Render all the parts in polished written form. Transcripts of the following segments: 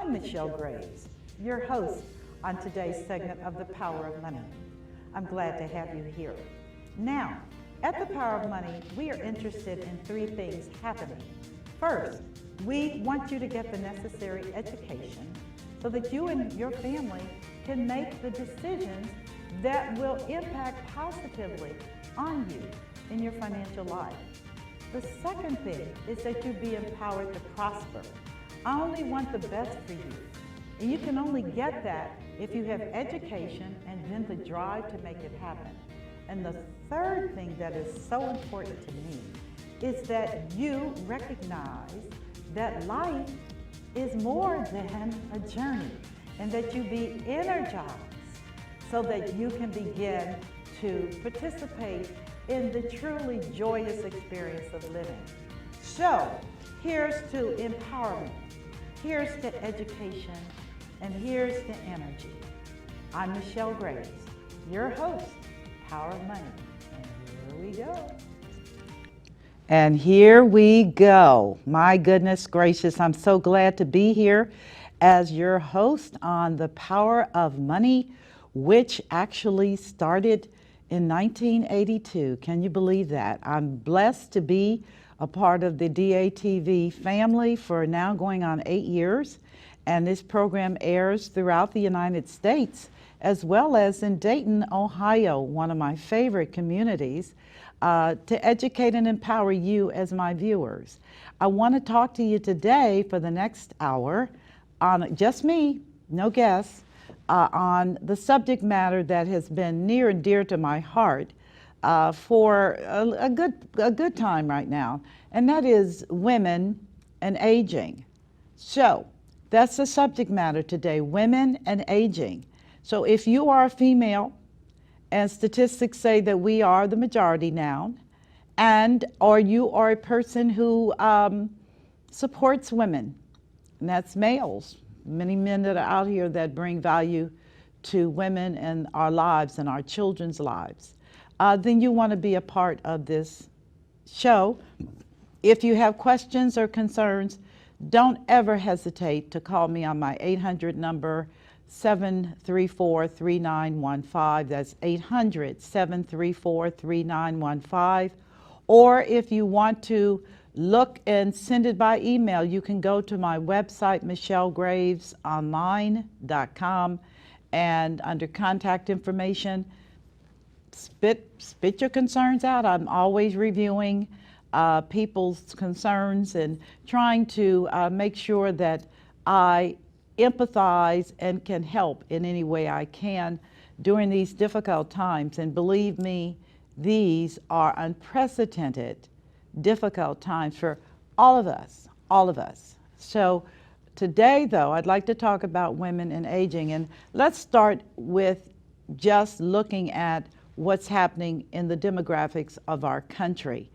I'm Michelle Graves, your host on today's segment of The Power of Money. I'm glad to have you here. Now, at The Power of Money, we are interested in three things happening. First, we want you to get the necessary education so that you and your family can make the decisions that will impact positively on you in your financial life. The second thing is that you be empowered to prosper. I only want the best for you. And you can only get that if you have education and then the drive to make it happen. And the third thing that is so important to me is that you recognize that life is more than a journey and that you be energized so that you can begin to participate in the truly joyous experience of living. So, here's to empowerment, here's to education, and here's to energy. I'm Michelle Graves, your host, Power of Money, and here we go. And here we go. My goodness gracious, I'm so glad to be here as your host on The Power of Money, which actually started in 1982. Can you believe that? I'm blessed to be a part of the DATV family for now going on 8 years. And this program airs throughout the United States, as well as in Dayton, Ohio, one of my favorite communities, to educate and empower you as my viewers. I want to talk to you today for the next hour on just me, no guests, on the subject matter that has been near and dear to my heart for a good time right now, and that is women and aging. So that's the subject matter today, women and aging. So if you are a female, and statistics say that we are the majority now, or you are a person who supports women, and that's males, many men that are out here that bring value to women and our lives and our children's lives, then you want to be a part of this show. If you have questions or concerns, don't ever hesitate to call me on my 800 number, 734-3915. That's 800-734-3915. Or if you want to look and send it by email, you can go to my website, michellegravesonline.com, and under contact information, spit your concerns out. I'm always reviewing people's concerns and trying to make sure that I empathize and can help in any way I can during these difficult times. And believe me, these are unprecedented, difficult times for all of us, all of us. So today, though, I'd like to talk about women and aging. And let's start with just looking at what's happening in the demographics of our country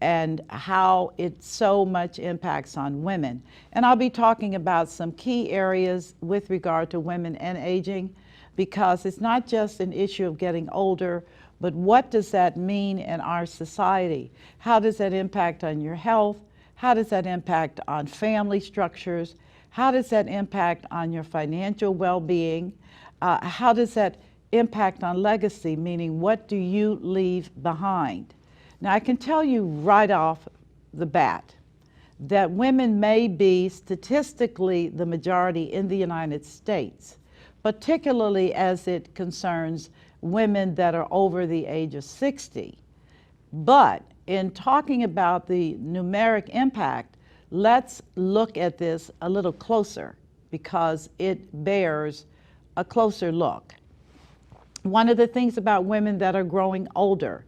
and how it so much impacts on women. And I'll be talking about some key areas with regard to women and aging, because it's not just an issue of getting older, but what does that mean in our society? How does that impact on your health? How does that impact on family structures? How does that impact on your financial well-being? How does that impact on legacy, meaning what do you leave behind? Now, I can tell you right off the bat that women may be statistically the majority in the United States, particularly as it concerns women that are over the age of 60. But in talking about the numeric impact, let's look at this a little closer because it bears a closer look. One of the things about women that are growing older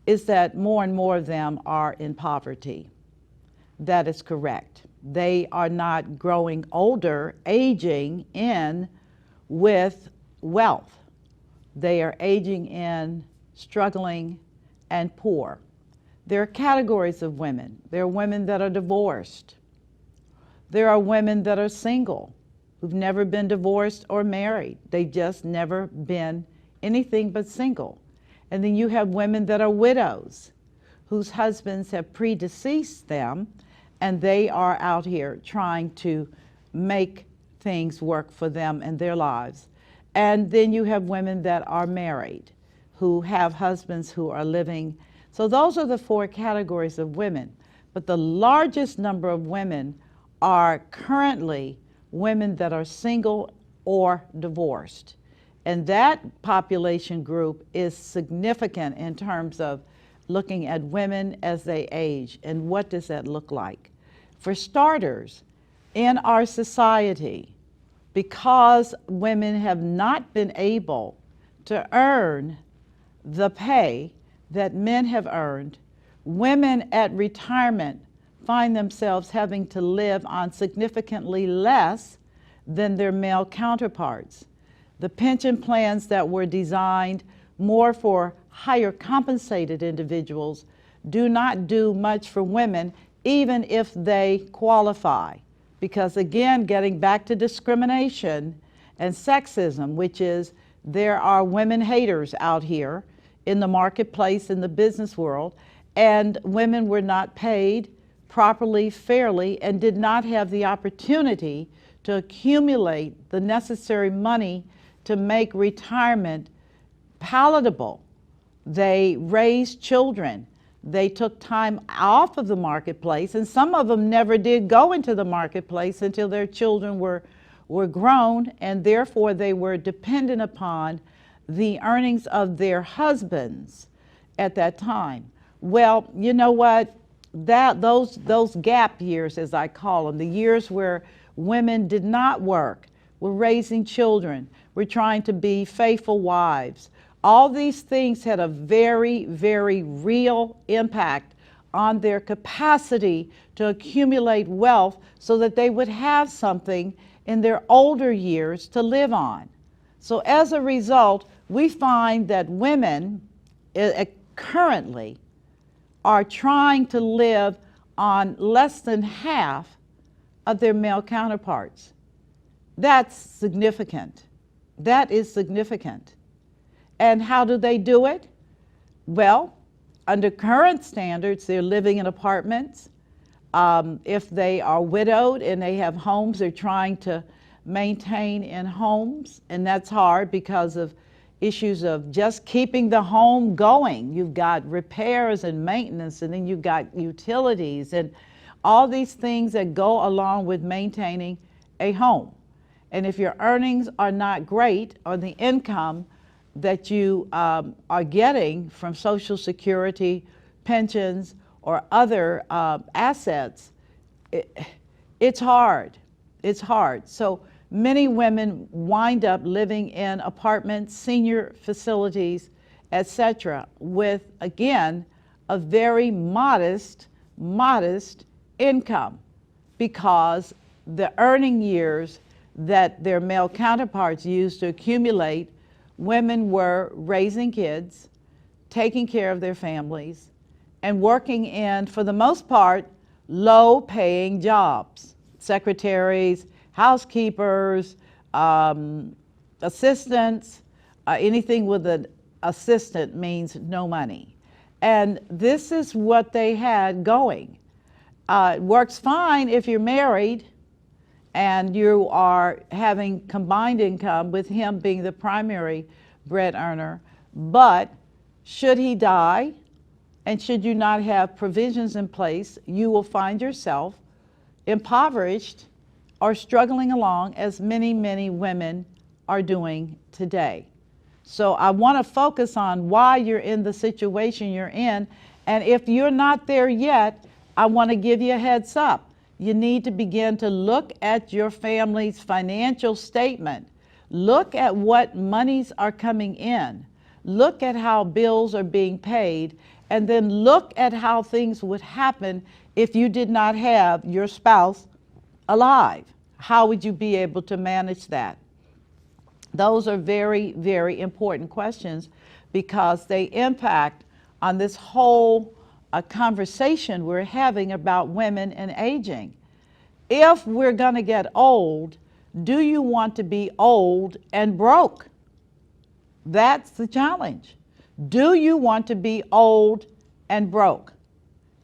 is that more and more of them are in poverty. That is correct. They are not growing older, aging in with wealth. They are aging in, struggling, and poor. There are categories of women. There are women that are divorced. There are women that are single, who've never been divorced or married. They've just never been anything but single. And then you have women that are widows, whose husbands have predeceased them, and they are out here trying to make things work for them and their lives. And then you have women that are married, who have husbands who are living. So those are the four categories of women. But the largest number of women are currently women that are single or divorced. And that population group is significant in terms of looking at women as they age and what does that look like. For starters, in our society, because women have not been able to earn the pay that men have earned, women at retirement find themselves having to live on significantly less than their male counterparts. The pension plans that were designed more for higher compensated individuals do not do much for women, even if they qualify. Because again, getting back to discrimination and sexism, which is there are women haters out here in the marketplace, in the business world, and women were not paid properly, fairly, and did not have the opportunity to accumulate the necessary money to make retirement palatable. They raised children. They took time off of the marketplace, and some of them never did go into the marketplace until their children were grown, and therefore they were dependent upon the earnings of their husbands at that time. Well, you know what? Those gap years, as I call them, the years where women did not work, were raising children, were trying to be faithful wives. All these things had a very, very real impact on their capacity to accumulate wealth so that they would have something in their older years to live on. So as a result, we find that women currently are trying to live on less than half of their male counterparts. That's significant. That is significant. And how do they do it? Well, under current standards, they're living in apartments. If they are widowed and they have homes, they're trying to maintain in homes, and that's hard because of issues of just keeping the home going. You've got repairs and maintenance, and then you've got utilities and all these things that go along with maintaining a home. And if your earnings are not great, or the income that you are getting from Social Security, pensions, or other assets, it's hard. It's hard. So many women wind up living in apartments, senior facilities, etc., with, again, a very modest income, because the earning years that their male counterparts used to accumulate, women were raising kids, taking care of their families, and working in, for the most part, low-paying jobs. Secretaries, housekeepers, assistants, anything with an assistant means no money. And this is what they had going. It works fine if you're married and you are having combined income with him being the primary bread earner, but should he die and should you not have provisions in place, you will find yourself impoverished or struggling along, as many, many women are doing today. So I want to focus on why you're in the situation you're in, and if you're not there yet, I want to give you a heads up. You need to begin to look at your family's financial statement. Look at what monies are coming in. Look at how bills are being paid, and then look at how things would happen if you did not have your spouse alive. How would you be able to manage that? Those are very, very important questions because they impact on this whole conversation we're having about women and aging. If we're going to get old, do you want to be old and broke? That's the challenge. Do you want to be old and broke?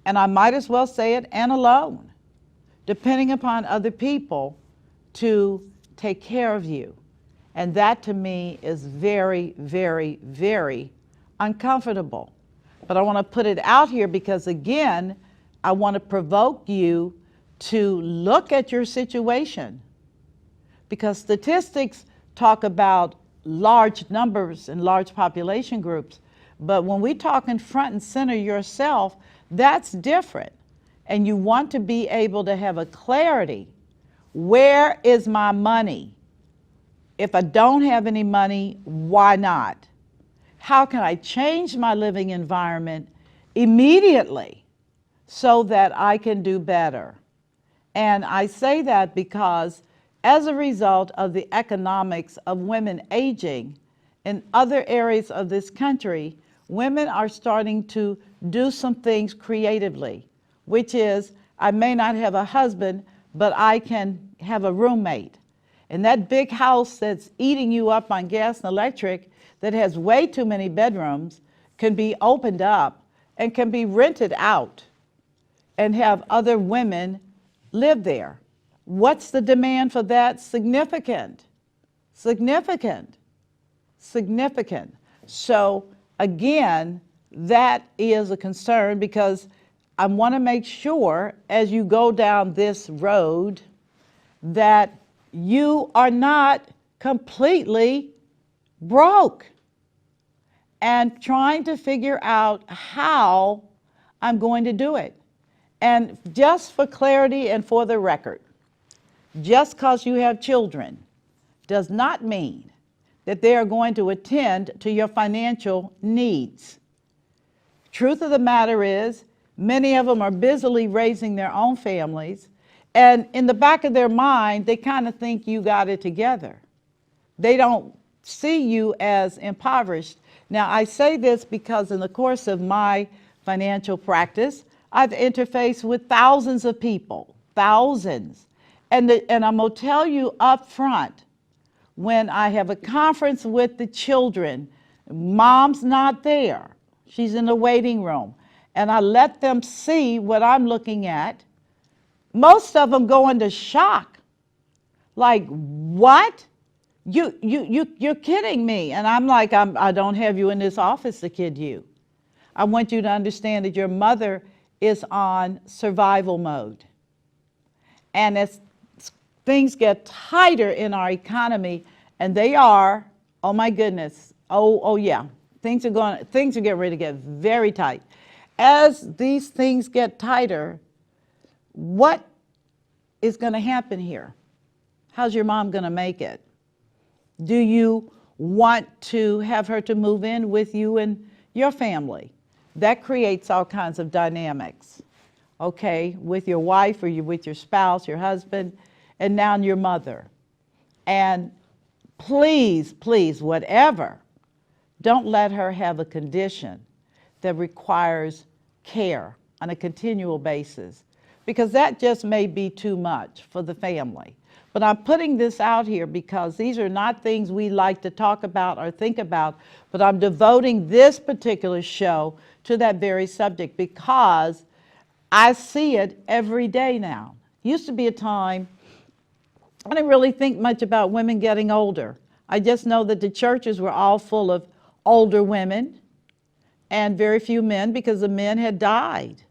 And I might as well say it, and alone, depending upon other people to take care of you. And that to me is very, very, very uncomfortable. But I want to put it out here because, again, I want to provoke you to look at your situation. Because statistics talk about large numbers and large population groups. But when we talk in front and center yourself, that's different. And you want to be able to have a clarity. Where is my money? If I don't have any money, why not? How can I change my living environment immediately so that I can do better? And I say that because as a result of the economics of women aging in other areas of this country, women are starting to do some things creatively, which is, I may not have a husband, but I can have a roommate. And that big house that's eating you up on gas and electric, that has way too many bedrooms, can be opened up and can be rented out and have other women live there. What's the demand for that? Significant, significant, significant. So again, that is a concern because I want to make sure as you go down this road that you are not completely broke and trying to figure out how I'm going to do it. And just for clarity and for the record, just because you have children does not mean that they are going to attend to your financial needs. Truth of the matter is, many of them are busily raising their own families, and in the back of their mind, they kind of think you got it together. They don't see you as impoverished. Now, I say this because in the course of my financial practice, I've interfaced with thousands of people, thousands. And I'm going to tell you up front, when I have a conference with the children, mom's not there. She's in the waiting room. And I let them see what I'm looking at. Most of them go into shock. Like, what? You're kidding me. And I'm like, I don't have you in this office to kid you. I want you to understand that your mother is on survival mode. And as things get tighter in our economy, and they are, oh my goodness, oh yeah, things are getting ready to get very tight. As these things get tighter, what is going to happen here? How's your mom going to make it? Do you want to have her to move in with you and your family? That creates all kinds of dynamics, okay, with your wife or with your spouse, your husband, and now your mother. And please, please, whatever, don't let her have a condition that requires care on a continual basis, because that just may be too much for the family. But I'm putting this out here because these are not things we like to talk about or think about, but I'm devoting this particular show to that very subject because I see it every day now. Used to be a time I didn't really think much about women getting older. I just know that the churches were all full of older women and very few men because the men had died.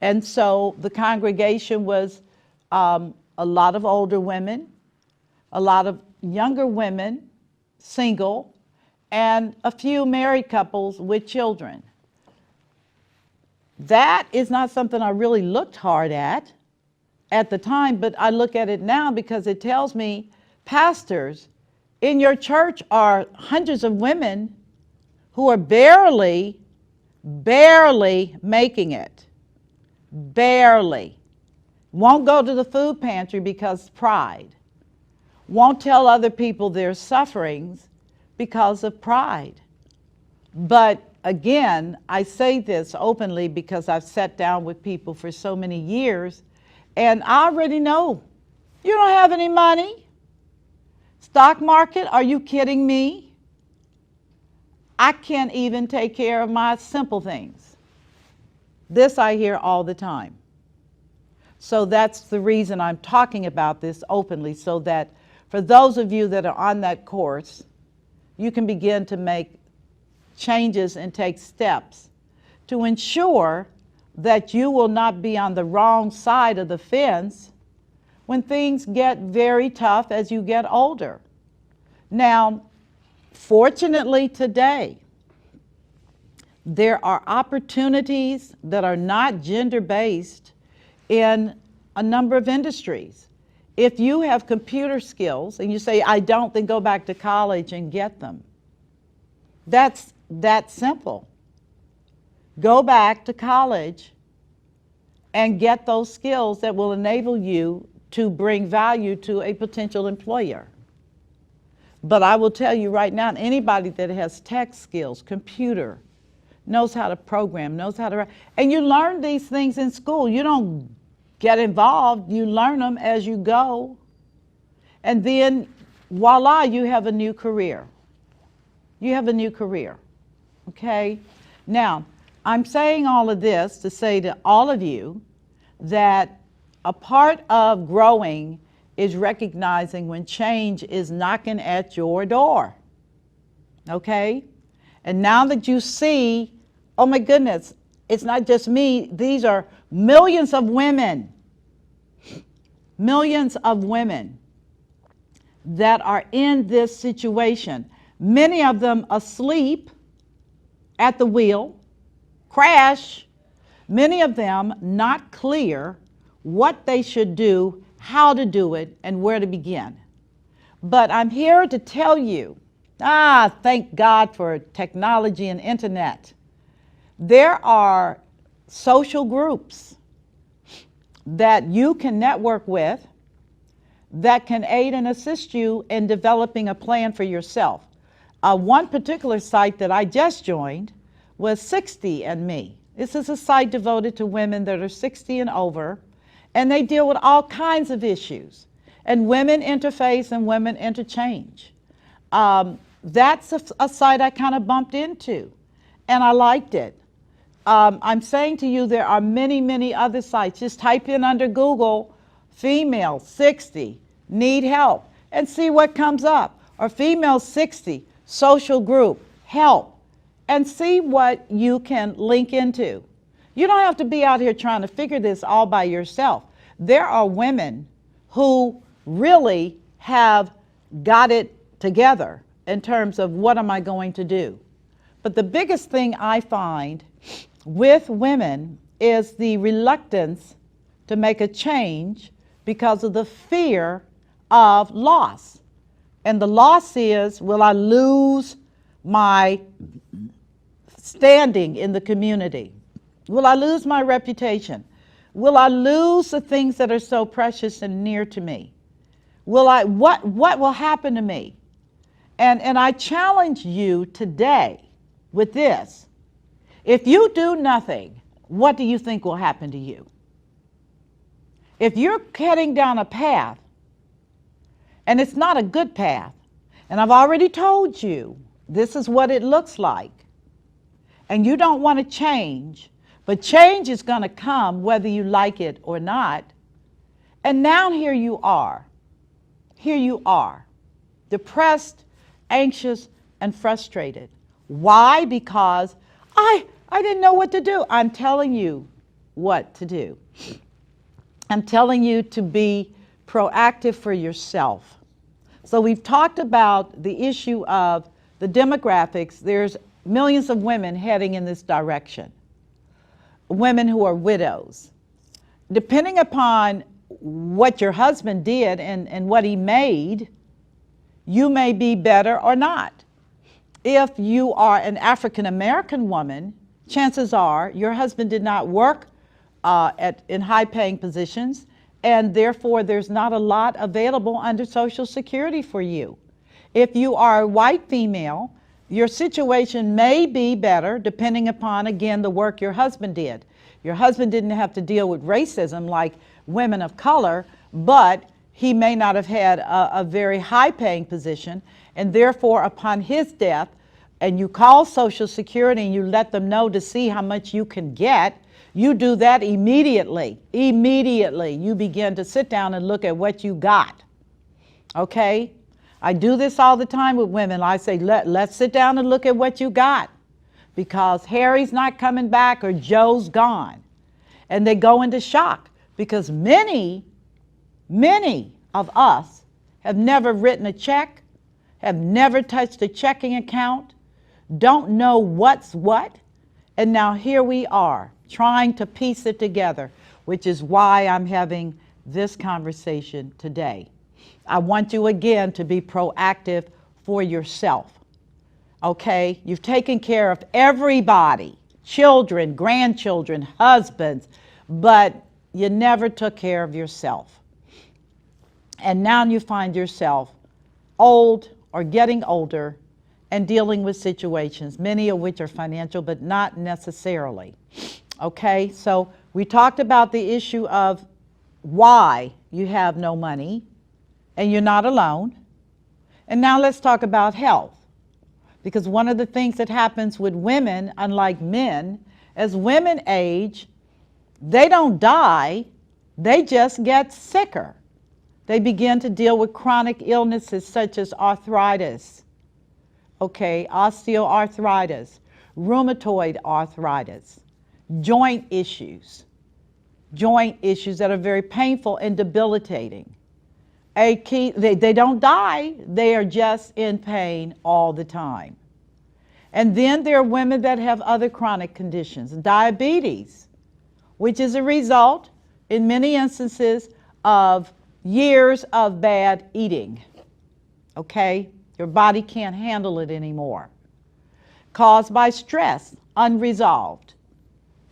And so the congregation was a lot of older women, a lot of younger women, single, and a few married couples with children. That is not something I really looked hard at the time, but I look at it now because it tells me, pastors, in your church are hundreds of women who are barely making it. Barely. Won't go to the food pantry because pride. Won't tell other people their sufferings because of pride. But again, I say this openly because I've sat down with people for so many years, and I already know, you don't have any money. Stock market, are you kidding me? I can't even take care of my simple things. This I hear all the time. So that's the reason I'm talking about this openly, so that for those of you that are on that course, you can begin to make changes and take steps to ensure that you will not be on the wrong side of the fence when things get very tough as you get older. Now, fortunately today, there are opportunities that are not gender-based in a number of industries. If you have computer skills and you say, I don't, then go back to college and get them. That's that simple. Go back to college and get those skills that will enable you to bring value to a potential employer. But I will tell you right now, anybody that has tech skills, computer, knows how to program, knows how to write, and you learn these things in school. You don't get involved, you learn them as you go. And then, voila, you have a new career. You have a new career, okay? Now, I'm saying all of this to say to all of you that a part of growing is recognizing when change is knocking at your door, okay? And now that you see, oh my goodness, it's not just me, these are millions of women that are in this situation, many of them asleep at the wheel, crash, many of them not clear what they should do, how to do it, and where to begin. But I'm here to tell you, thank God for technology and internet. There are social groups that you can network with that can aid and assist you in developing a plan for yourself. One particular site that I just joined was 60 and Me. This is a site devoted to women that are 60 and over, and they deal with all kinds of issues. And women interface and women interchange. That's a site I kind of bumped into, and I liked it. I'm saying to you, there are many, many other sites. Just type in under Google, female 60, need help, and see what comes up. Or female 60, social group, help, and see what you can link into. You don't have to be out here trying to figure this all by yourself. There are women who really have got it together in terms of what am I going to do. But the biggest thing I find with women is the reluctance to make a change because of the fear of loss. And the loss is, will I lose my standing in the community? Will I lose my reputation? Will I lose the things that are so precious and near to me? What will happen to me? And I challenge you today with this. If you do nothing, what do you think will happen to you? If you're heading down a path, and it's not a good path, and I've already told you this is what it looks like, and you don't want to change, but change is going to come whether you like it or not, and now here you are, depressed, anxious, and frustrated. Why? Because I didn't know what to do. I'm telling you what to do. I'm telling you to be proactive for yourself. So we've talked about the issue of the demographics. There's millions of women heading in this direction. Women who are widows. Depending upon what your husband did and what he made, you may be better or not. If you are an African American woman, chances are your husband did not work in high-paying positions, and therefore there's not a lot available under Social Security for you. If you are a white female, your situation may be better depending upon, again, the work your husband did. Your husband didn't have to deal with racism like women of color, but he may not have had a very high-paying position, and therefore upon his death, and you call Social Security and you let them know to see how much you can get, you do that immediately. Immediately, you begin to sit down and look at what you got. Okay? I do this all the time with women. I say, let's sit down and look at what you got, because Harry's not coming back or Joe's gone. And they go into shock because many of us have never written a check, have never touched a checking account, don't know what's what, and now here we are trying to piece it together, which is why I'm having this conversation today. I want you again to be proactive for yourself. Okay? You've taken care of everybody, children, grandchildren, husbands, but you never took care of yourself. And now you find yourself old or getting older and dealing with situations, many of which are financial, but not necessarily. Okay? So we talked about the issue of why you have no money and you're not alone. And now let's talk about health. Because one of the things that happens with women, unlike men, as women age, they don't die, they just get sicker. They begin to deal with chronic illnesses such as arthritis, okay, osteoarthritis, rheumatoid arthritis, joint issues that are very painful and debilitating. They don't die, they are just in pain all the time. And then there are women that have other chronic conditions, diabetes, which is a result, in many instances, of years of bad eating. Okay? Your body can't handle it anymore. Caused by stress, unresolved.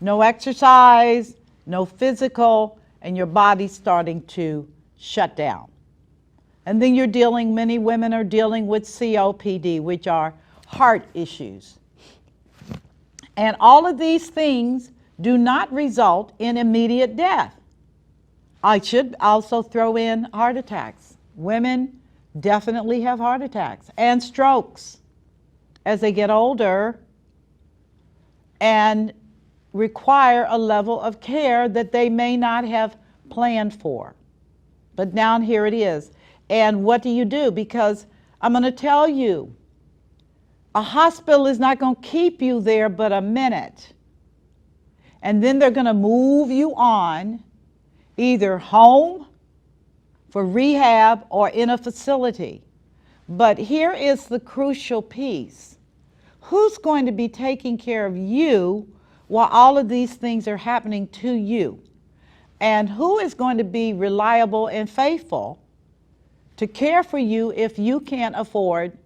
No exercise, no physical, and your body's starting to shut down. And then many women are dealing with COPD, which are heart issues. And all of these things do not result in immediate death. I should also throw in heart attacks. Women definitely have heart attacks and strokes as they get older and require a level of care that they may not have planned for. But now here it is. And what do you do? Because I'm going to tell you, a hospital is not going to keep you there but a minute. And then they're going to move you on either home for rehab or in a facility. But here is the crucial piece. Who's going to be taking care of you while all of these things are happening to you? And who is going to be reliable and faithful to care for you if you can't afford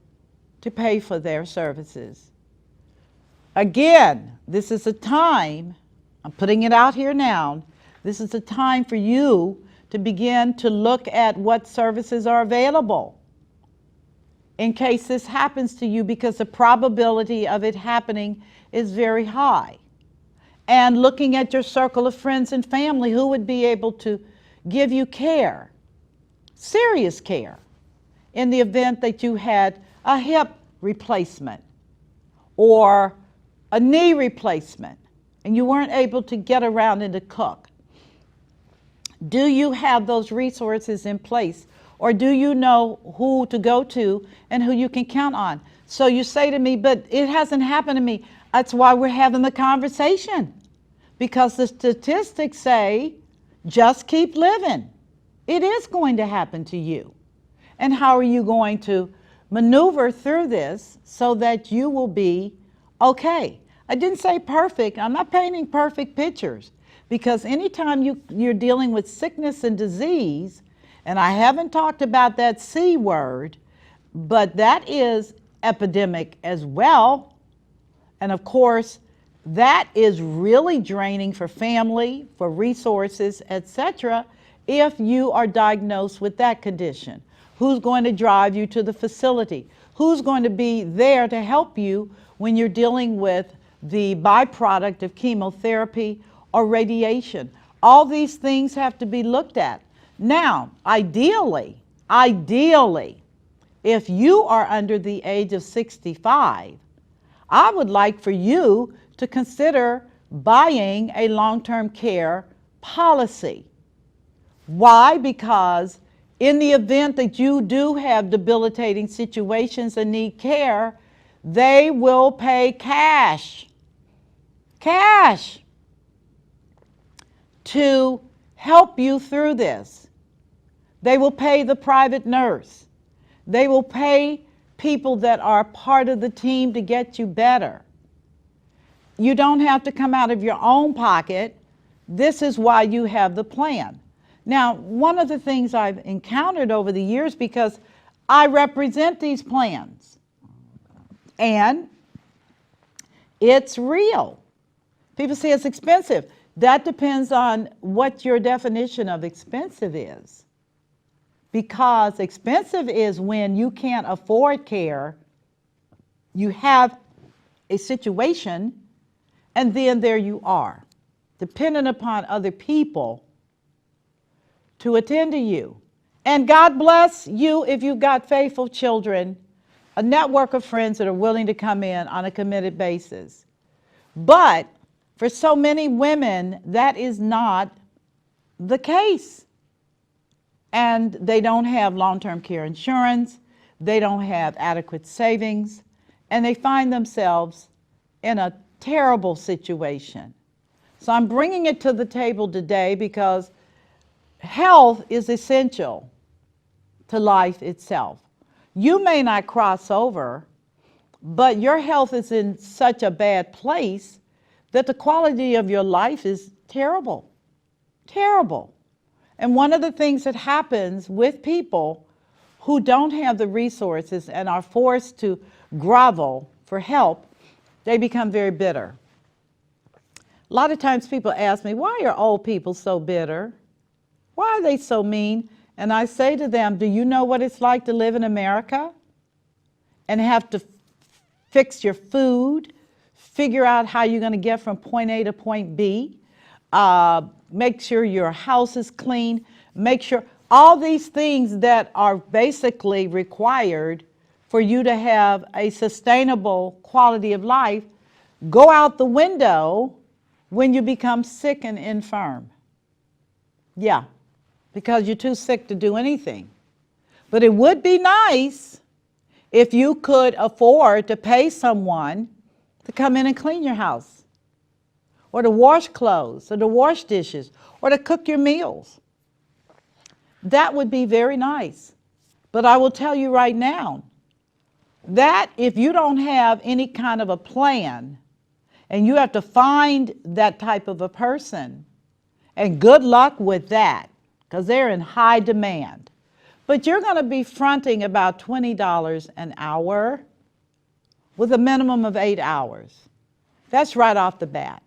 to pay for their services? Again, this is a time, I'm putting it out here now, this is a time for you to begin to look at what services are available in case this happens to you, because the probability of it happening is very high. And looking at your circle of friends and family who would be able to give you care, serious care, in the event that you had a hip replacement or a knee replacement and you weren't able to get around and to cook. Do you have those resources in place, or do you know who to go to and who you can count on? So you say to me, but it hasn't happened to me. That's why we're having the conversation, because the statistics say just keep living. It is going to happen to you. And how are you going to maneuver through this so that you will be okay? I didn't say perfect. I'm not painting perfect pictures, because anytime you're dealing with sickness and disease, and I haven't talked about that C word, but that is epidemic as well. And of course, that is really draining for family, for resources, etc. if you are diagnosed with that condition. Who's going to drive you to the facility? Who's going to be there to help you when you're dealing with the byproduct of chemotherapy or radiation? All these things have to be looked at. Now, ideally, if you are under the age of 65, I would like for you to consider buying a long-term care policy. Why? Because In the event that you do have debilitating situations and need care, they will pay cash to help you through this. They will pay the private nurse. They will pay people that are part of the team to get you better. You don't have to come out of your own pocket. This is why you have the plan. Now, one of the things I've encountered over the years, because I represent these plans, and it's real. People say it's expensive. That depends on what your definition of expensive is. Because expensive is when you can't afford care, you have a situation, and then there you are, dependent upon other people to attend to you. And God bless you if you've got faithful children, a network of friends that are willing to come in on a committed basis. But for so many women, that is not the case. And they don't have long-term care insurance, they don't have adequate savings, and they find themselves in a terrible situation. So I'm bringing it to the table today because health is essential to life itself. You may not cross over, but your health is in such a bad place that the quality of your life is terrible, terrible. And one of the things that happens with people who don't have the resources and are forced to grovel for help, they become very bitter. A lot of times people ask me, why are old people so bitter? Why are they so mean? And I say to them, do you know what it's like to live in America and have to fix your food, figure out how you're going to get from point A to point B, make sure your house is clean, make sure all these things that are basically required for you to have a sustainable quality of life go out the window when you become sick and infirm. Yeah, because you're too sick to do anything. But it would be nice if you could afford to pay someone to come in and clean your house, or to wash clothes, or to wash dishes, or to cook your meals. That would be very nice. But I will tell you right now that if you don't have any kind of a plan, and you have to find that type of a person, and good luck with that, because they're in high demand. But you're going to be fronting about $20 an hour with a minimum of 8 hours. That's right off the bat.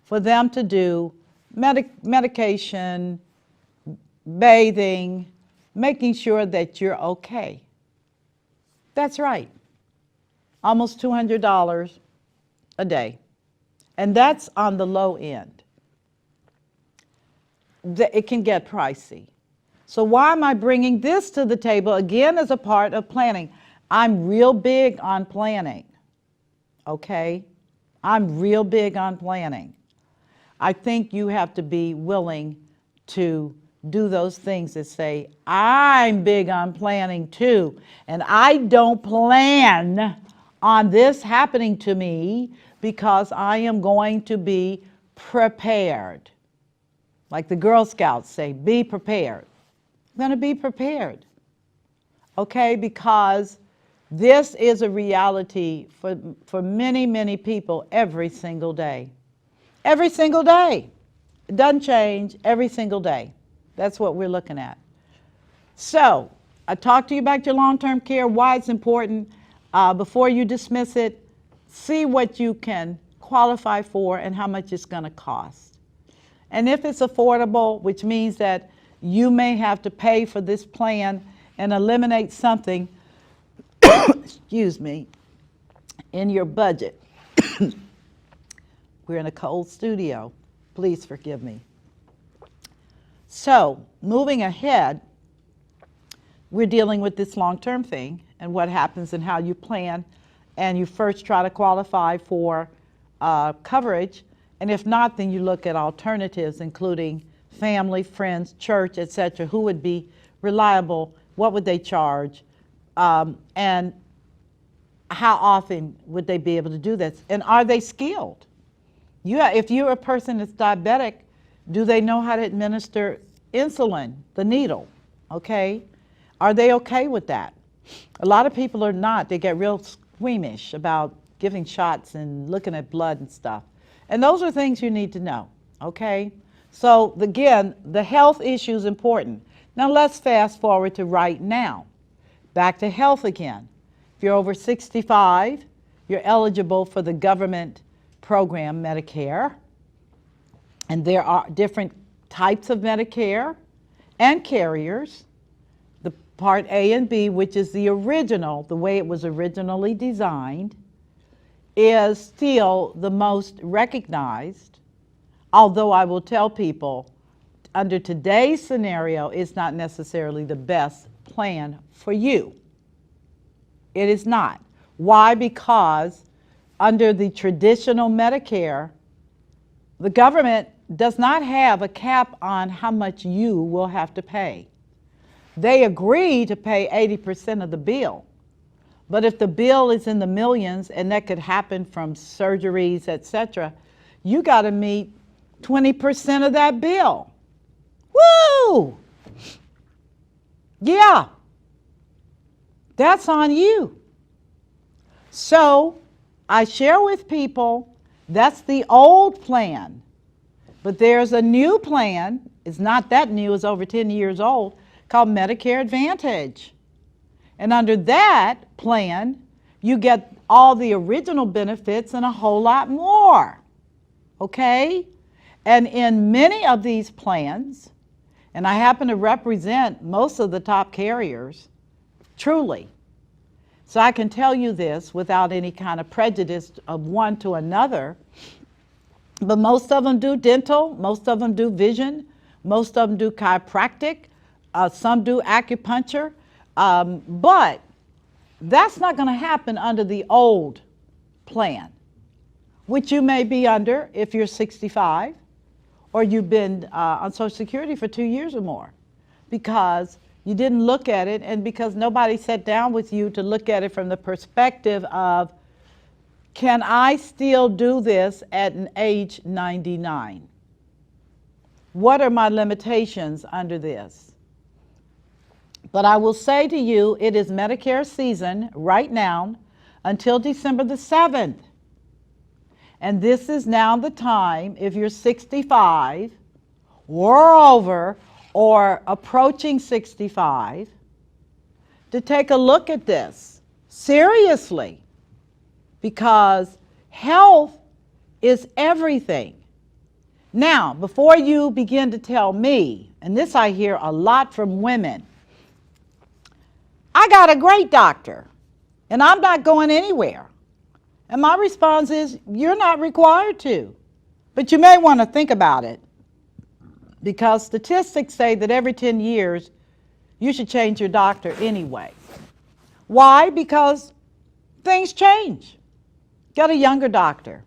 For them to do medication, bathing, making sure that you're okay. That's right. Almost $200 a day. And that's on the low end. It can get pricey. So why am I bringing this to the table again as a part of planning? I'm real big on planning, okay? I'm real big on planning. I think you have to be willing to do those things that say, I'm big on planning too, and I don't plan on this happening to me because I am going to be prepared. Like the Girl Scouts say, be prepared. I'm going to be prepared, okay? Because this is a reality for many, many people every single day. Every single day. It doesn't change every single day. That's what we're looking at. So, I talked to you about your long-term care, why it's important. Before you dismiss it, see what you can qualify for and how much it's going to cost. And if it's affordable, which means that you may have to pay for this plan and eliminate something, excuse me, in your budget. We're in a cold studio. Please forgive me. So, moving ahead, we're dealing with this long-term thing and what happens and how you plan, and you first try to qualify for coverage, and if not, then you look at alternatives, including family, friends, church, etc., who would be reliable, what would they charge, and how often would they be able to do this? And are they skilled? If you're a person that's diabetic, do they know how to administer insulin, the needle? Okay? Are they okay with that? A lot of people are not. They get real squeamish about giving shots and looking at blood and stuff. And those are things you need to know, okay? So again, the health issue is important. Now let's fast forward to right now. Back to health again. If you're over 65, you're eligible for the government program Medicare. And there are different types of Medicare and carriers. The Part A and B, which is the original, the way it was originally designed, is still the most recognized, although I will tell people under today's scenario, it's not necessarily the best plan for you. It is not. Why? Because under the traditional Medicare, the government does not have a cap on how much you will have to pay. They agree to pay 80% of the bill. But if the bill is in the millions, and that could happen from surgeries, etc., you got to meet 20% of that bill. Woo! Yeah. That's on you. So I share with people, that's the old plan. But there's a new plan, it's not that new, it's over 10 years old, called Medicare Advantage. And under that plan, you get all the original benefits and a whole lot more, okay? And in many of these plans, and I happen to represent most of the top carriers, truly. So I can tell you this without any kind of prejudice of one to another, but most of them do dental, most of them do vision, most of them do chiropractic, some do acupuncture, but that's not going to happen under the old plan, which you may be under if you're 65 or you've been on Social Security for 2 years or more, because you didn't look at it and because nobody sat down with you to look at it from the perspective of, can I still do this at an age 99? What are my limitations under this? But I will say to you, it is Medicare season right now until December the 7th. And this is now the time, if you're 65 or over or approaching 65, to take a look at this seriously, because health is everything. Now, before you begin to tell me, and this I hear a lot from women, I got a great doctor and I'm not going anywhere. And my response is, you're not required to, but you may want to think about it, because statistics say that every 10 years you should change your doctor anyway. Why? Because things change. Get a younger doctor,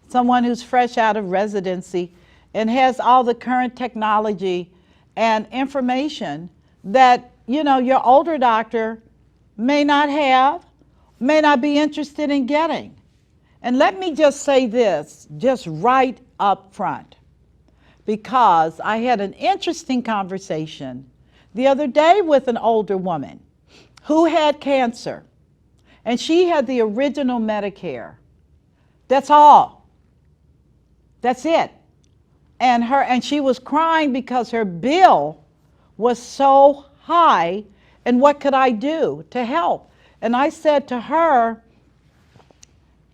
someone who's fresh out of residency and has all the current technology and information that, you know, your older doctor may not have, may not be interested in getting. And let me just say this, just right up front, because I had an interesting conversation the other day with an older woman who had cancer, and she had the original Medicare. That's all. That's it. And she was crying because her bill was so high, and what could I do to help? And I said to her,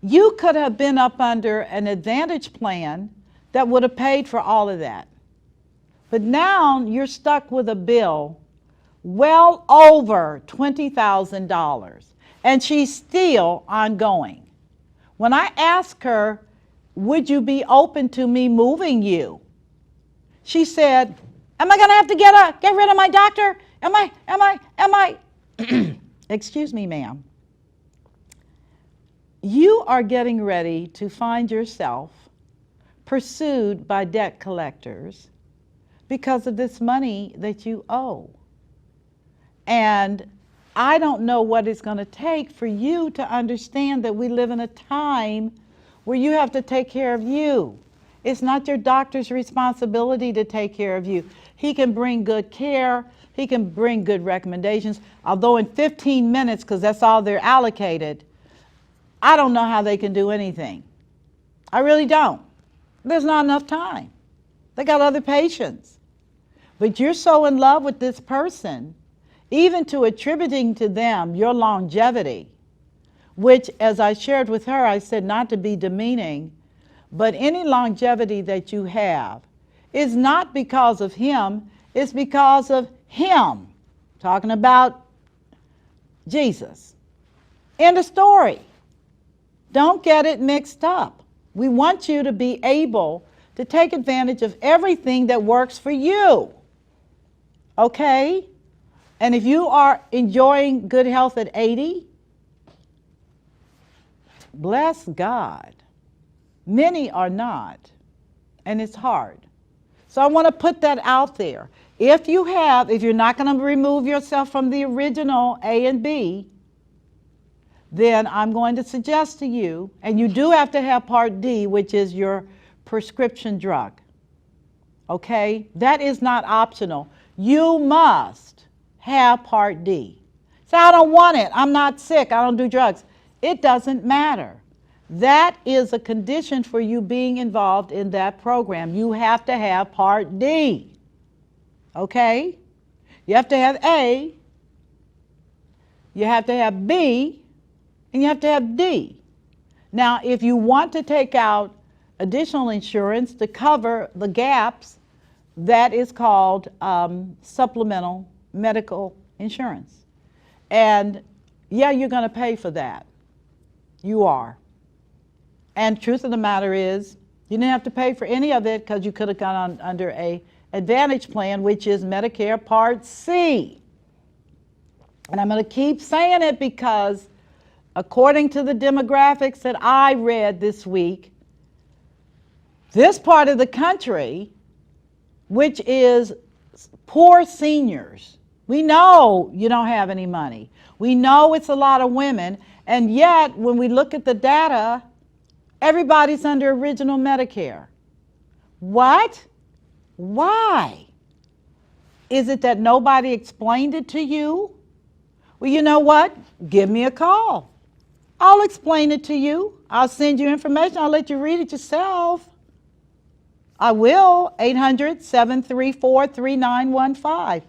you could have been up under an Advantage plan that would have paid for all of that. But now you're stuck with a bill well over $20,000, and she's still ongoing. When I asked her, would you be open to me moving you? She said, am I going to have to get rid of my doctor? Am I? Excuse me, ma'am. You are getting ready to find yourself pursued by debt collectors because of this money that you owe. And I don't know what it's going to take for you to understand that we live in a time where you have to take care of you. It's not your doctor's responsibility to take care of you. He can bring good care. He can bring good recommendations. Although in 15 minutes, because that's all they're allocated, I don't know how they can do anything. I really don't. There's not enough time. They got other patients. But you're so in love with this person, even to attributing to them your longevity, which, as I shared with her, I said not to be demeaning, but any longevity that you have is not because of him, it's because of him. Talking about Jesus. End of story. Don't get it mixed up. We want you to be able to take advantage of everything that works for you. Okay? And if you are enjoying good health at 80, bless God. Many are not, and it's hard. So I want to put that out there. If you're not going to remove yourself from the original A and B, then I'm going to suggest to you, and you do have to have Part D, which is your prescription drug. Okay? That is not optional. You must have Part D. Say, I don't want it. I'm not sick. I don't do drugs. It doesn't matter. That is a condition for you being involved in that program. You have to have Part D. Okay? You have to have A, you have to have B, and you have to have D. Now, if you want to take out additional insurance to cover the gaps, that is called supplemental medical insurance. And yeah, you're going to pay for that. You are. And truth of the matter is, you didn't have to pay for any of it because you could have gone on under a Advantage plan, which is Medicare Part C. And I'm going to keep saying it because according to the demographics that I read this week, this part of the country, which is poor seniors, we know you don't have any money. We know it's a lot of women, and yet when we look at the data, everybody's under original Medicare. What? Why? Is it that nobody explained it to you? Well, you know what? Give me a call. I'll explain it to you. I'll send you information. I'll let you read it yourself. I will. 800-734-3915.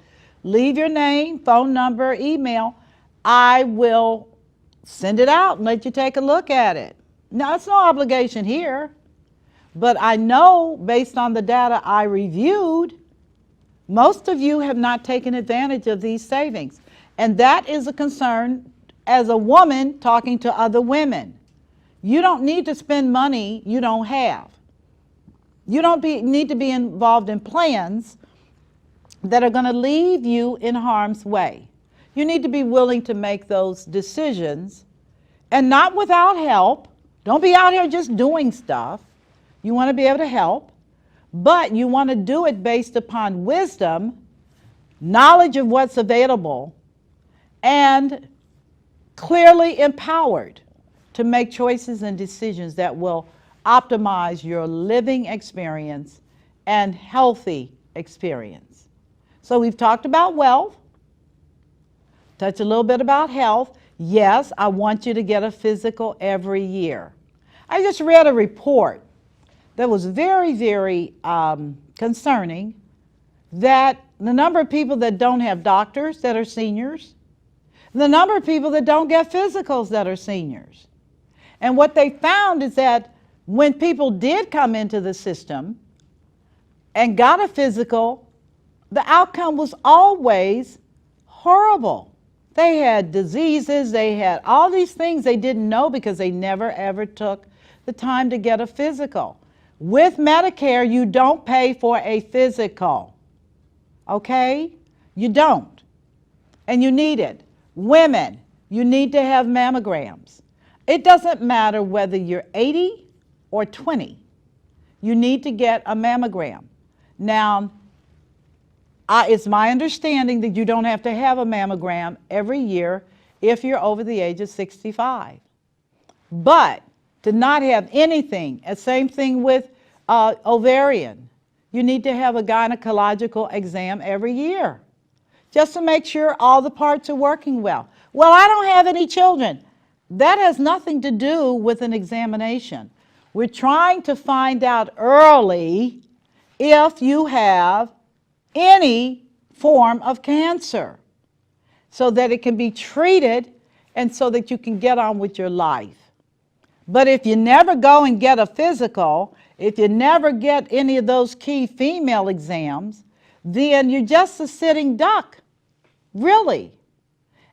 Leave your name, phone number, email. I will send it out and let you take a look at it. Now, it's no obligation here, but I know based on the data I reviewed, most of you have not taken advantage of these savings. And that is a concern as a woman talking to other women. You don't need to spend money you don't have. You don't need to be involved in plans that are going to leave you in harm's way. You need to be willing to make those decisions, and not without help. Don't be out here just doing stuff. You want to be able to help, but you want to do it based upon wisdom, knowledge of what's available, and clearly empowered to make choices and decisions that will optimize your living experience and healthy experience. So we've talked about wealth, touch a little bit about health. Yes, I want you to get a physical every year. I just read a report that was very, very concerning, that the number of people that don't have doctors that are seniors, the number of people that don't get physicals that are seniors. And what they found is that when people did come into the system and got a physical, the outcome was always horrible. They had diseases, they had all these things they didn't know because they never ever took the time to get a physical. With Medicare, you don't pay for a physical, okay? You don't, and you need it. Women, you need to have mammograms. It doesn't matter whether you're 80 or 20, you need to get a mammogram. Now, It's my understanding that you don't have to have a mammogram every year if you're over the age of 65. But to not have anything, and same thing with ovarian. You need to have a gynecological exam every year just to make sure all the parts are working well. Well, I don't have any children. That has nothing to do with an examination. We're trying to find out early if you have any form of cancer so that it can be treated and so that you can get on with your life. But if you never go and get a physical, if you never get any of those key female exams, then you're just a sitting duck, really.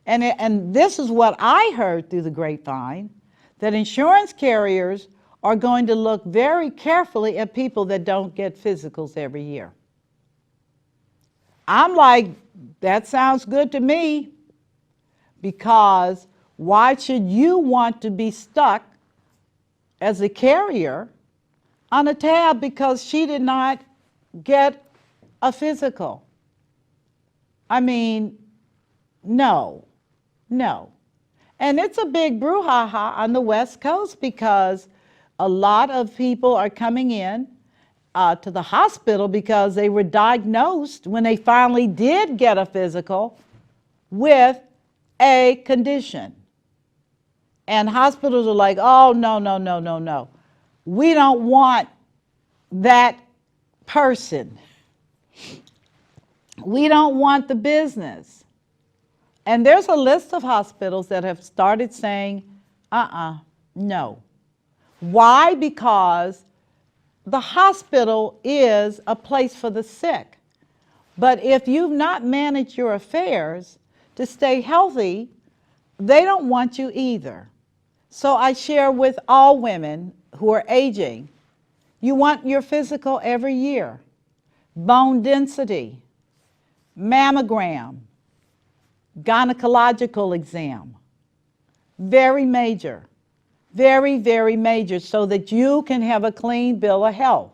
And this is what I heard through the grapevine, that insurance carriers are going to look very carefully at people that don't get physicals every year. I'm like, that sounds good to me, because why should you want to be stuck as a carrier on a tab because she did not get a physical? I mean, no. And it's a big brouhaha on the West Coast because a lot of people are coming in to the hospital because they were diagnosed when they finally did get a physical with a condition. And hospitals are like, oh, no. We don't want that person. We don't want the business. And there's a list of hospitals that have started saying, no. Why? Because the hospital is a place for the sick. But if you've not managed your affairs to stay healthy, they don't want you either. So I share with all women who are aging, you want your physical every year. Bone density, mammogram, gynecological exam. Very major. Very, very major, so that you can have a clean bill of health.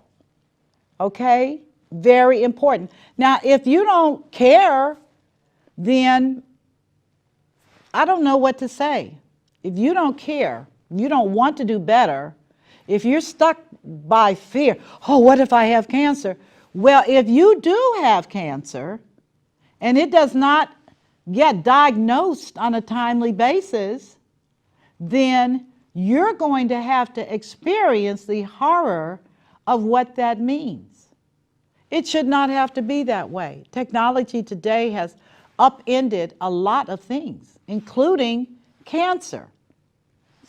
Okay? Very important. Now, if you don't care, then I don't know what to say. If you don't care, you don't want to do better, if you're stuck by fear, oh, what if I have cancer? Well, if you do have cancer and it does not get diagnosed on a timely basis, then you're going to have to experience the horror of what that means. It should not have to be that way. Technology today has upended a lot of things, including cancer.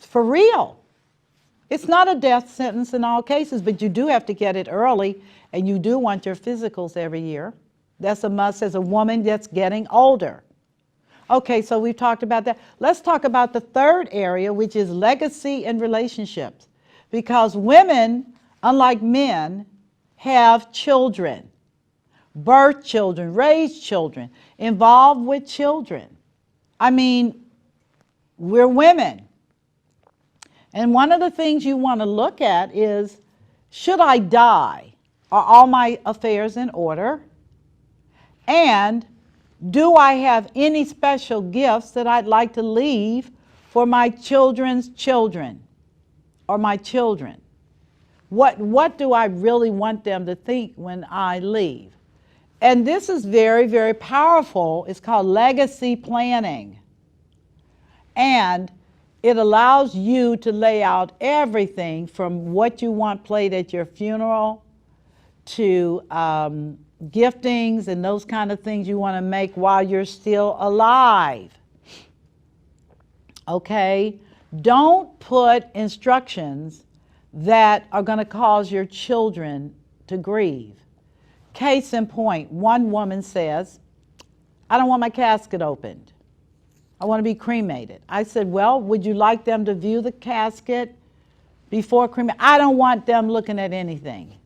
For real. It's not a death sentence in all cases, but you do have to get it early, and you do want your physicals every year. That's a must as a woman that's getting older. Okay, so we've talked about that. Let's talk about the third area, which is legacy and relationships. Because women, unlike men, have children, birth children, raise children, involved with children. I mean, we're women. And one of the things you want to look at is, should I die? Are all my affairs in order? And do I have any special gifts that I'd like to leave for my children's children or my children? What do I really want them to think when I leave? And this is very, very powerful. It's called legacy planning. And it allows you to lay out everything from what you want played at your funeral to giftings and those kind of things you want to make while you're still alive. Okay? Don't put instructions that are going to cause your children to grieve. Case in point, one woman says, I don't want my casket opened. I want to be cremated. I said, well, would you like them to view the casket before cremation? I don't want them looking at anything.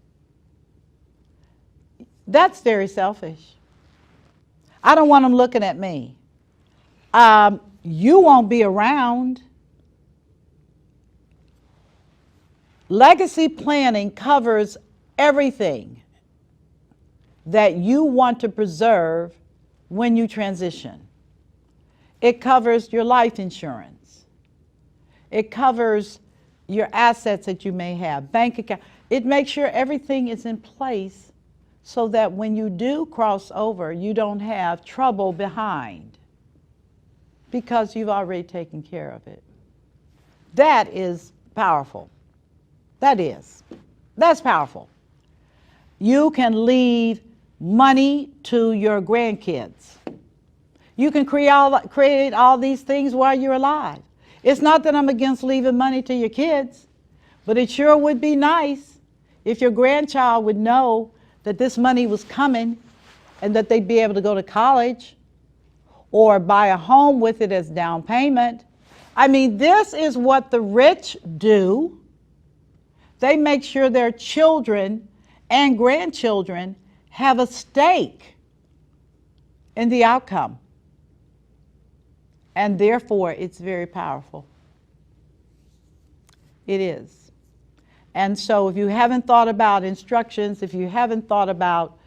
That's very selfish. I don't want them looking at me. You won't be around. Legacy planning covers everything. that you want to preserve when you transition. It covers your life insurance. It covers your assets that you may have, bank account. It makes sure everything is in place so that when you do cross over, you don't have trouble behind because you've already taken care of it. That is powerful. That's powerful. You can leave money to your grandkids. You can create all these things while you're alive. It's not that I'm against leaving money to your kids, but it sure would be nice if your grandchild would know that this money was coming and that they'd be able to go to college or buy a home with it as down payment. I mean, this is what the rich do. They make sure their children and grandchildren have a stake in the outcome. And therefore, it's very powerful. It is. And so if you haven't thought about instructions, if you haven't thought about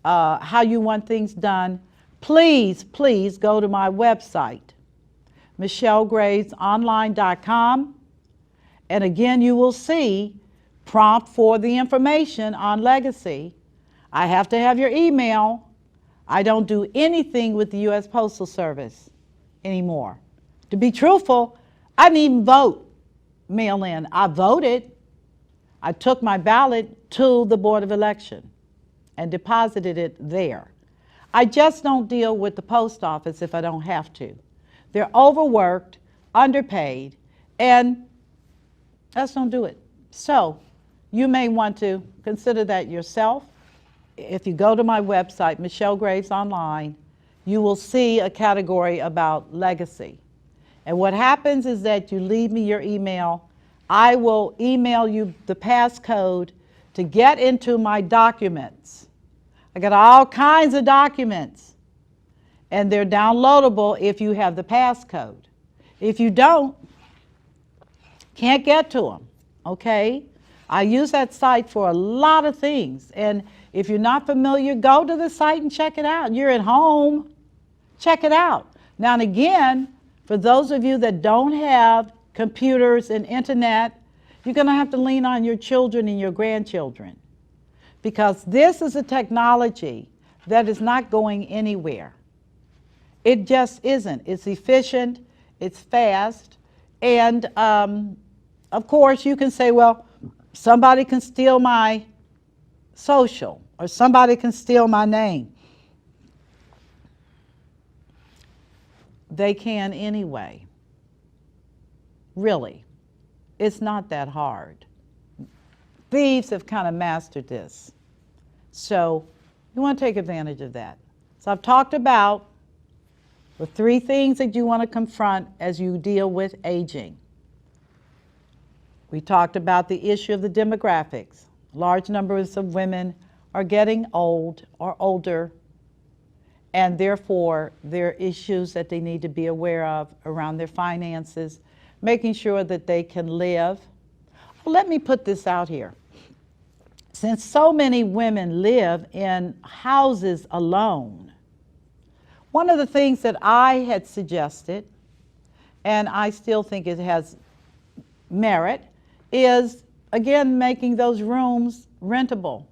how you want things done, please go to my website, michellegravesonline.com. And again, you will see prompt for the information on legacy. I have to have your email. I don't do anything with the U.S. Postal Service anymore. To be truthful, I didn't even vote mail in. I voted. I took my ballot to the Board of Election and deposited it there. I just don't deal with the post office if I don't have to. They're overworked, underpaid, and I just don't do it. So you may want to consider that yourself. If you go to my website, Michelle Graves Online, you will see a category about legacy. And what happens is that you leave me your email. I will email you the passcode to get into my documents. I got all kinds of documents, and they're downloadable if you have the passcode. If you don't, can't get to them, okay? I use that site for a lot of things, and if you're not familiar, go to the site and check it out. You're at home, check it out. Now and again, for those of you that don't have computers and internet, you're going to have to lean on your children and your grandchildren, because this is a technology that is not going anywhere. It just isn't. It's efficient, it's fast, and of course you can say, well, somebody can steal my social, or somebody can steal my name. They can anyway. Really. It's not that hard. Thieves have kind of mastered this. So you want to take advantage of that. So I've talked about the 3 things that you want to confront as you deal with aging. We talked about the issue of the demographics. Large numbers of women are getting old or older, and therefore there are issues that they need to be aware of around their finances, making sure that they can live. Let me put this out here. Since so many women live in houses alone, one of the things that I had suggested, and I still think it has merit, is again making those rooms rentable,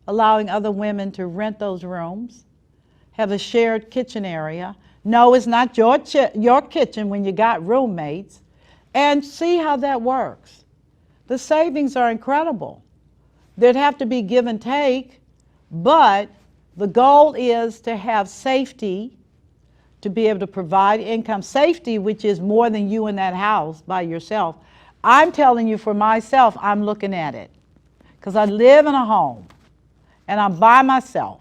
allowing other women to rent those rooms, have a shared kitchen area. No, it's not your kitchen when you got roommates, and see how that works. The savings are incredible. There'd have to be give and take, but the goal is to have safety, to be able to provide income. Safety, which is more than you in that house by yourself. I'm telling you for myself, I'm looking at it, because I live in a home and I'm by myself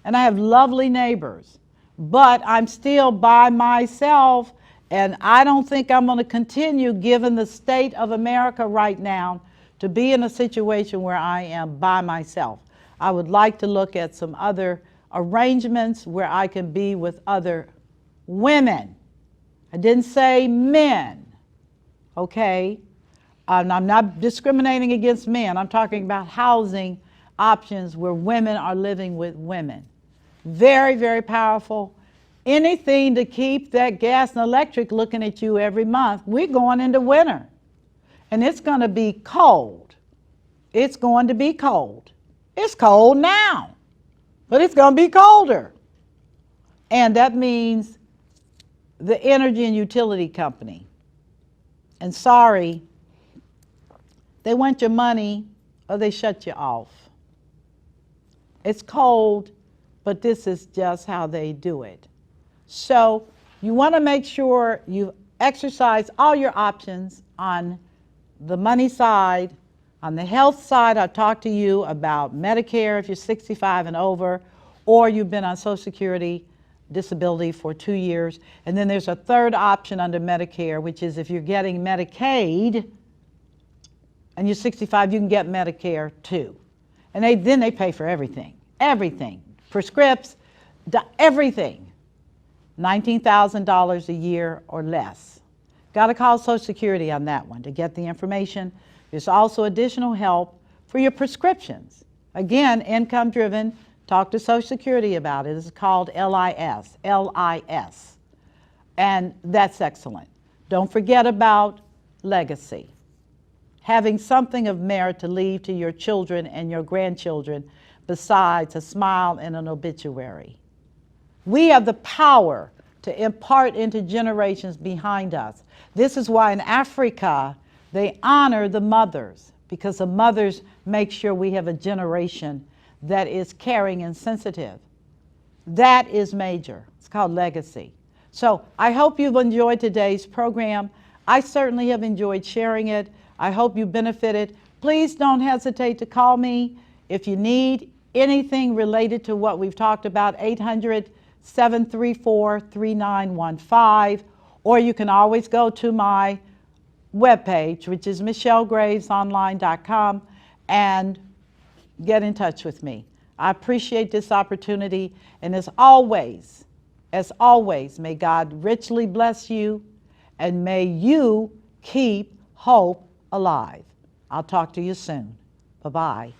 and I have lovely neighbors, but I'm still by myself, and I don't think I'm going to continue, given the state of America right now, to be in a situation where I am by myself. I would like to look at some other arrangements where I can be with other women. I didn't say men, okay? I'm not discriminating against men. I'm talking about housing options where women are living with women. Very, very powerful. Anything to keep that gas and electric looking at you every month. We're going into winter, and it's going to be cold. It's going to be cold. It's cold now, but it's going to be colder. And that means the energy and utility company. And sorry, they want your money or they shut you off. It's cold, but this is just how they do it. So you want to make sure you exercise all your options on the money side. On the health side, I'll talk to you about Medicare if you're 65 and over, or you've been on Social Security disability for 2 years. And then there's a third option under Medicare, which is if you're getting Medicaid and you're 65, you can get Medicare too. And then they pay for everything, prescripts, everything. $19,000 a year or less. Got to call Social Security on that one to get the information. There's also additional help for your prescriptions. Again, income driven. Talk to Social Security about it. It's called LIS. And that's excellent. Don't forget about legacy. Having something of merit to leave to your children and your grandchildren besides a smile and an obituary. We have the power to impart into generations behind us. This is why in Africa they honor the mothers, because the mothers make sure we have a generation that is caring and sensitive. That is major. It's called legacy. So I hope you've enjoyed today's program. I certainly have enjoyed sharing it. I hope you benefited. Please don't hesitate to call me if you need anything related to what we've talked about, 800-734-3915, or you can always go to my webpage, which is michellegravesonline.com, and get in touch with me. I appreciate this opportunity, and as always, may God richly bless you, and may you keep hope alive. I'll talk to you soon. Bye-bye.